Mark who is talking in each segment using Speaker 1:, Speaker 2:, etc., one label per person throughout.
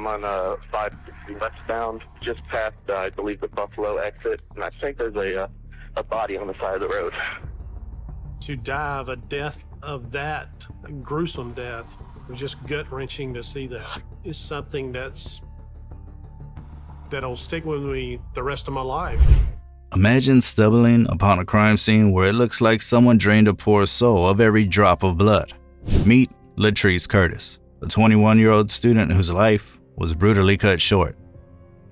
Speaker 1: I'm on 560 westbound, just past, I believe, the Buffalo exit, and I think there's a body on the side of the road.
Speaker 2: To die of a death of that, a gruesome death, it was just gut-wrenching to see that. It's something that'll stick with me the rest of my life.
Speaker 3: Imagine stumbling upon a crime scene where it looks like someone drained a poor soul of every drop of blood. Meet Latrese Curtis, a 21-year-old student whose life was brutally cut short.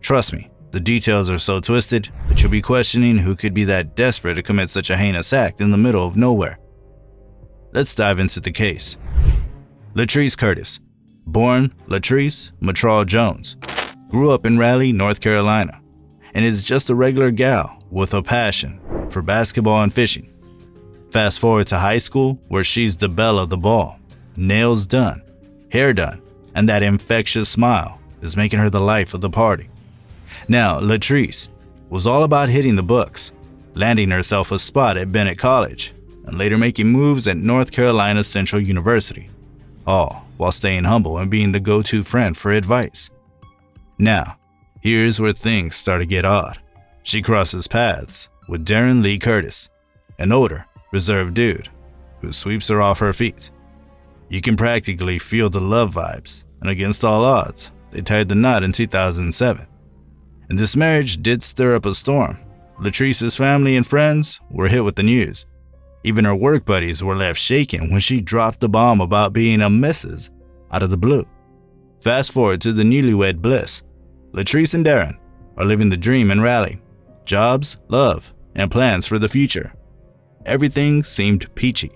Speaker 3: Trust me, the details are so twisted that you'll be questioning who could be that desperate to commit such a heinous act in the middle of nowhere. Let's dive into the case. Latrese Curtis, born Latrese Matral Jones, grew up in Raleigh, North Carolina, and is just a regular gal with a passion for basketball and fishing. Fast forward to high school, where she's the belle of the ball. Nails done, hair done, and that infectious smile is making her the life of the party. Now, Latrese was all about hitting the books, landing herself a spot at Bennett College, and later making moves at North Carolina Central University, all while staying humble and being the go-to friend for advice. Now, here's where things start to get odd. She crosses paths with Darren Lee Curtis, an older, reserved dude who sweeps her off her feet. You can practically feel the love vibes, and against all odds, they tied the knot in 2007. And this marriage did stir up a storm. Latrese's family and friends were hit with the news. Even her work buddies were left shaken when she dropped the bomb about being a Mrs. out of the blue. Fast forward to the newlywed bliss. Latrese and Darren are living the dream in Raleigh. Jobs, love, and plans for the future. Everything seemed peachy.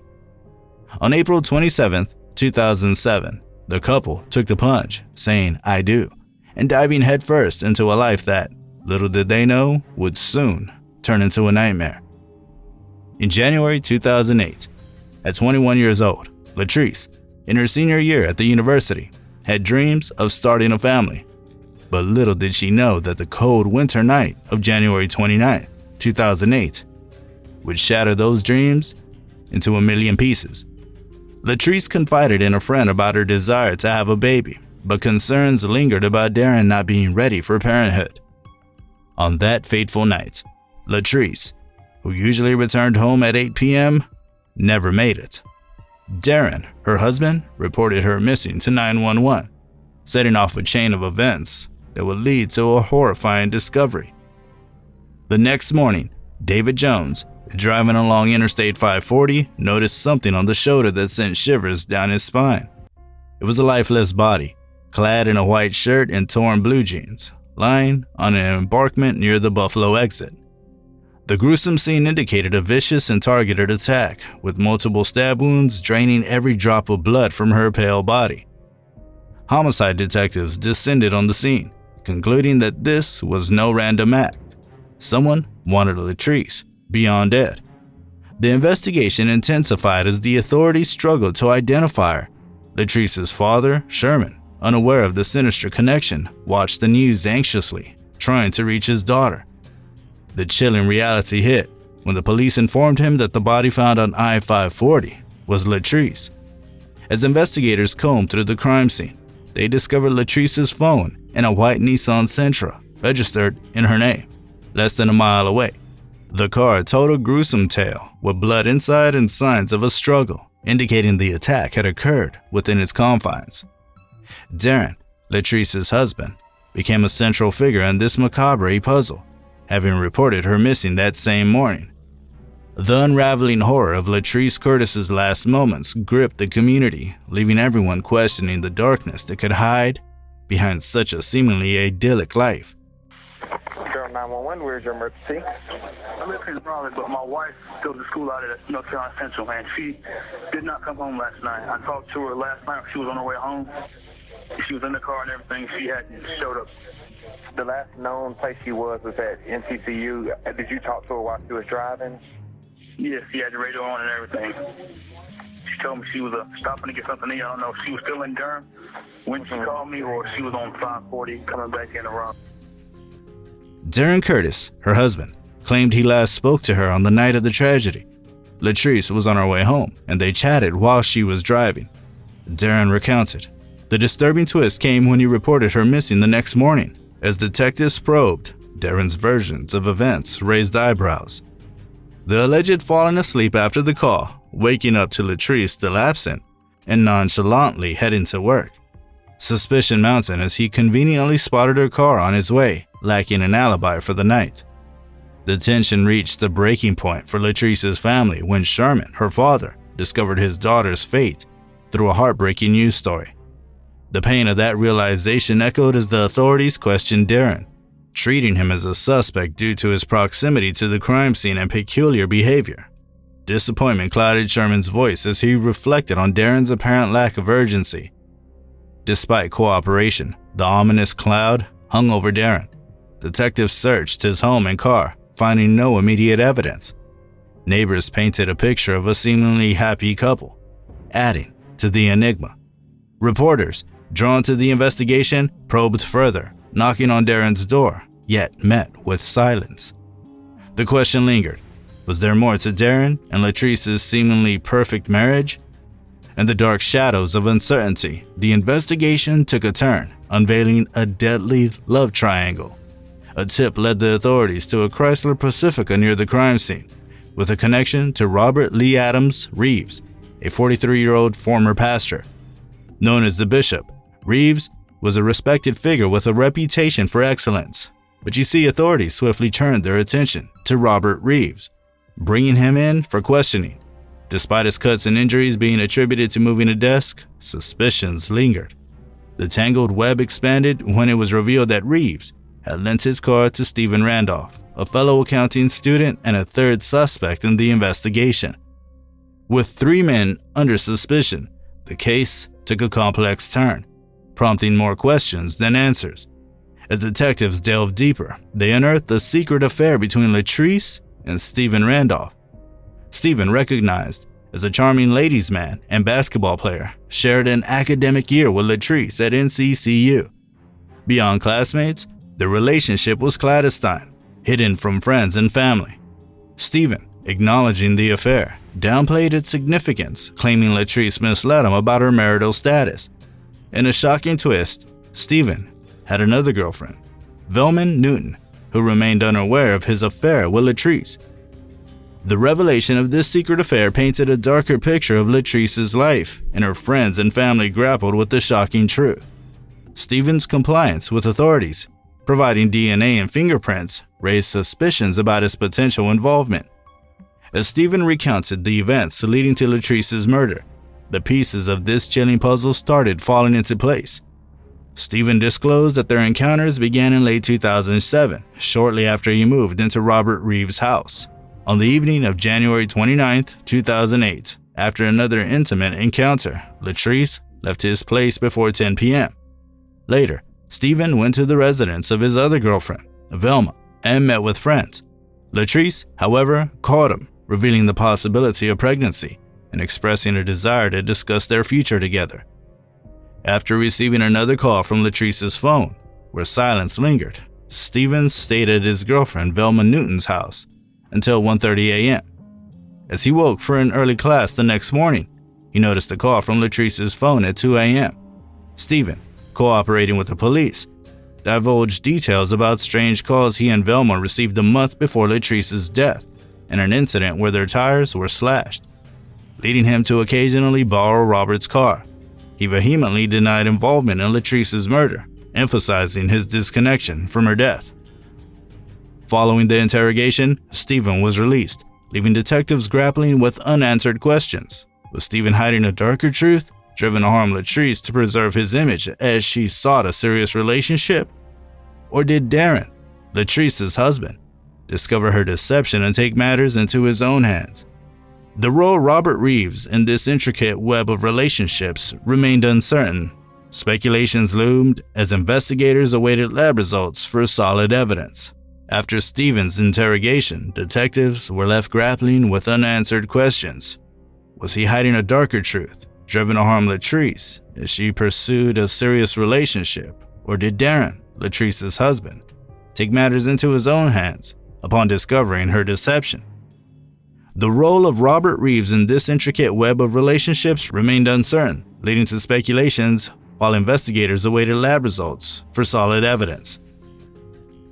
Speaker 3: On April 27, 2007, the couple took the plunge, saying "I do," and diving headfirst into a life that, little did they know, would soon turn into a nightmare. In January 2008, at 21 years old, Latrese, in her senior year at the university, had dreams of starting a family. But little did she know that the cold winter night of January 29, 2008, would shatter those dreams into a million pieces. Latrese confided in a friend about her desire to have a baby, but concerns lingered about Darren not being ready for parenthood. On that fateful night, Latrese, who usually returned home at 8 p.m., never made it. Darren, her husband, reported her missing to 911, setting off a chain of events that would lead to a horrifying discovery. The next morning, David Jones, driving along Interstate 540, noticed something on the shoulder that sent shivers down his spine. It was a lifeless body, clad in a white shirt and torn blue jeans, lying on an embankment near the Buffalo exit. The gruesome scene indicated a vicious and targeted attack, with multiple stab wounds draining every drop of blood from her pale body. Homicide detectives descended on the scene, concluding that this was no random act. Someone wanted Latrese beyond dead. The investigation intensified as the authorities struggled to identify her. Latrese's father, Sherman, unaware of the sinister connection, watched the news anxiously, trying to reach his daughter. The chilling reality hit when the police informed him that the body found on I-540 was Latrese. As investigators combed through the crime scene, they discovered Latrese's phone and a white Nissan Sentra registered in her name, less than a mile away. The car told a gruesome tale with blood inside and signs of a struggle, indicating the attack had occurred within its confines. Darren, Latrese's husband, became a central figure in this macabre puzzle, having reported her missing that same morning. The unraveling horror of Latrese Curtis's last moments gripped the community, leaving everyone questioning the darkness that could hide behind such a seemingly idyllic life.
Speaker 1: 911, where's your emergency?
Speaker 4: I live in Raleigh, but my wife goes to school out at North Carolina Central, and she did not come home last night. I talked to her last night. She was on her way home. She was in the car and everything. She hadn't showed up.
Speaker 1: The last known place she was at NCCU. Did you talk to her while she was driving?
Speaker 4: Yes, she had the radio on and everything. She told me she was stopping to get something to eat. I don't know if she was still in Durham when she called me or she was on 540 coming back in Raleigh.
Speaker 3: Darren Curtis, her husband, claimed he last spoke to her on the night of the tragedy. Latrese was on her way home, and they chatted while she was driving. Darren recounted, The disturbing twist came when he reported her missing the next morning. As detectives probed, Darren's versions of events raised eyebrows. The alleged falling asleep after the call, waking up to Latrese still absent, and nonchalantly heading to work. Suspicion mounted as he conveniently spotted her car on his way, lacking an alibi for the night. The tension reached a breaking point for Latrese's family when Sherman, her father, discovered his daughter's fate through a heartbreaking news story. The pain of that realization echoed as the authorities questioned Darren, treating him as a suspect due to his proximity to the crime scene and peculiar behavior. Disappointment clouded Sherman's voice as he reflected on Darren's apparent lack of urgency. Despite cooperation, the ominous cloud hung over Darren. Detectives searched his home and car, finding no immediate evidence. Neighbors painted a picture of a seemingly happy couple, adding to the enigma. Reporters, drawn to the investigation, probed further, knocking on Darren's door, yet met with silence. The question lingered. Was there more to Darren and Latrese's seemingly perfect marriage? In the dark shadows of uncertainty, the investigation took a turn, unveiling a deadly love triangle. A tip led the authorities to a Chrysler Pacifica near the crime scene, with a connection to Robert Lee Adams Reeves, a 43-year-old former pastor. Known as the Bishop, Reeves was a respected figure with a reputation for excellence. But you see, authorities swiftly turned their attention to Robert Reeves, bringing him in for questioning. Despite his cuts and injuries being attributed to moving a desk, suspicions lingered. The tangled web expanded when it was revealed that Reeves had lent his car to Stephen Randolph, a fellow accounting student and a third suspect in the investigation. With 3 men under suspicion, the case took a complex turn, prompting more questions than answers. As detectives delved deeper, they unearthed the secret affair between Latrese and Stephen Randolph. Stephen, recognized as a charming ladies' man and basketball player, shared an academic year with Latrese at NCCU. Beyond classmates, the relationship was clandestine, hidden from friends and family. Stephen, acknowledging the affair, downplayed its significance, claiming Latrese misled him about her marital status. In a shocking twist, Stephen had another girlfriend, Velma Newton, who remained unaware of his affair with Latrese. The revelation of this secret affair painted a darker picture of Latrese's life, and her friends and family grappled with the shocking truth. Stephen's compliance with authorities, providing DNA and fingerprints, raised suspicions about his potential involvement. As Stephen recounted the events leading to Latrese's murder, the pieces of this chilling puzzle started falling into place. Stephen disclosed that their encounters began in late 2007, shortly after he moved into Robert Reeves' house. On the evening of January 29, 2008, after another intimate encounter, Latrese left his place before 10 p.m. Later, Stephen went to the residence of his other girlfriend, Velma, and met with friends. Latrese, however, caught him, revealing the possibility of pregnancy and expressing a desire to discuss their future together. After receiving another call from Latrese's phone, where silence lingered, Stephen stayed at his girlfriend Velma Newton's house until 1:30 a.m. As he woke for an early class the next morning, he noticed a call from Latrese's phone at 2 a.m. Stephen, cooperating with the police, divulged details about strange calls he and Velma received a month before Latrese's death and an incident where their tires were slashed, leading him to occasionally borrow Robert's car. He vehemently denied involvement in Latrese's murder, emphasizing his disconnection from her death. Following the interrogation, Stephen was released, leaving detectives grappling with unanswered questions. Was Stephen hiding a darker truth, driven to harm Latrese to preserve his image as she sought a serious relationship? Or did Darren, Latrese's husband, discover her deception and take matters into his own hands? The role Robert Reeves in this intricate web of relationships remained uncertain. Speculations loomed as investigators awaited lab results for solid evidence. After Stephen's interrogation, detectives were left grappling with unanswered questions. Was he hiding a darker truth, driven to harm Latrese as she pursued a serious relationship? Or did Darren, Latrese's husband, take matters into his own hands upon discovering her deception? The role of Robert Reeves in this intricate web of relationships remained uncertain, leading to speculations while investigators awaited lab results for solid evidence.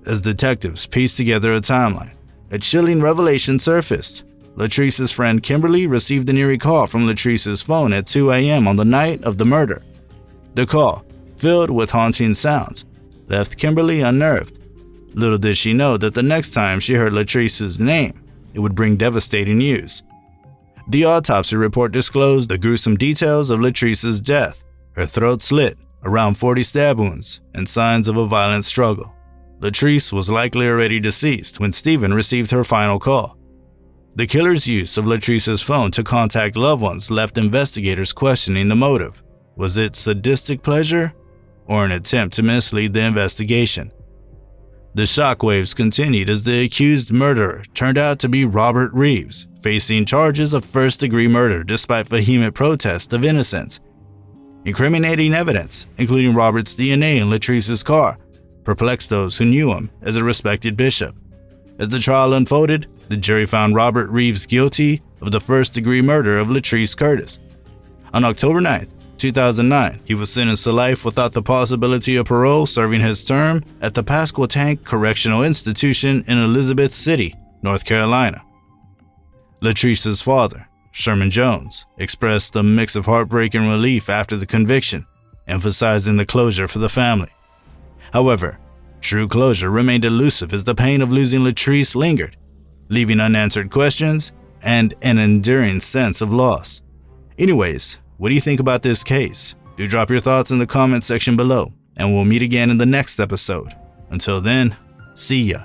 Speaker 3: As detectives pieced together a timeline, a chilling revelation surfaced. Latrese's friend Kimberly received an eerie call from Latrese's phone at 2 a.m. on the night of the murder. The call, filled with haunting sounds, left Kimberly unnerved. Little did she know that the next time she heard Latrese's name, it would bring devastating news. The autopsy report disclosed the gruesome details of Latrese's death: her throat slit, around 40 stab wounds, and signs of a violent struggle. Latrese was likely already deceased when Stephen received her final call. The killer's use of Latrese's phone to contact loved ones left investigators questioning the motive. Was it sadistic pleasure or an attempt to mislead the investigation? The shockwaves continued as the accused murderer turned out to be Robert Reeves, facing charges of first-degree murder despite vehement protest of innocence. Incriminating evidence, including Robert's DNA in Latrese's car, perplexed those who knew him as a respected bishop. As the trial unfolded, the jury found Robert Reeves guilty of the first-degree murder of Latrese Curtis. On October 9, 2009, he was sentenced to life without the possibility of parole, serving his term at the Pasquotank Correctional Institution in Elizabeth City, North Carolina. Latrese's father, Sherman Jones, expressed a mix of heartbreak and relief after the conviction, emphasizing the closure for the family. However, true closure remained elusive as the pain of losing Latrese lingered, leaving unanswered questions and an enduring sense of loss. Anyways, what do you think about this case? Do drop your thoughts in the comment section below, and we'll meet again in the next episode. Until then, see ya.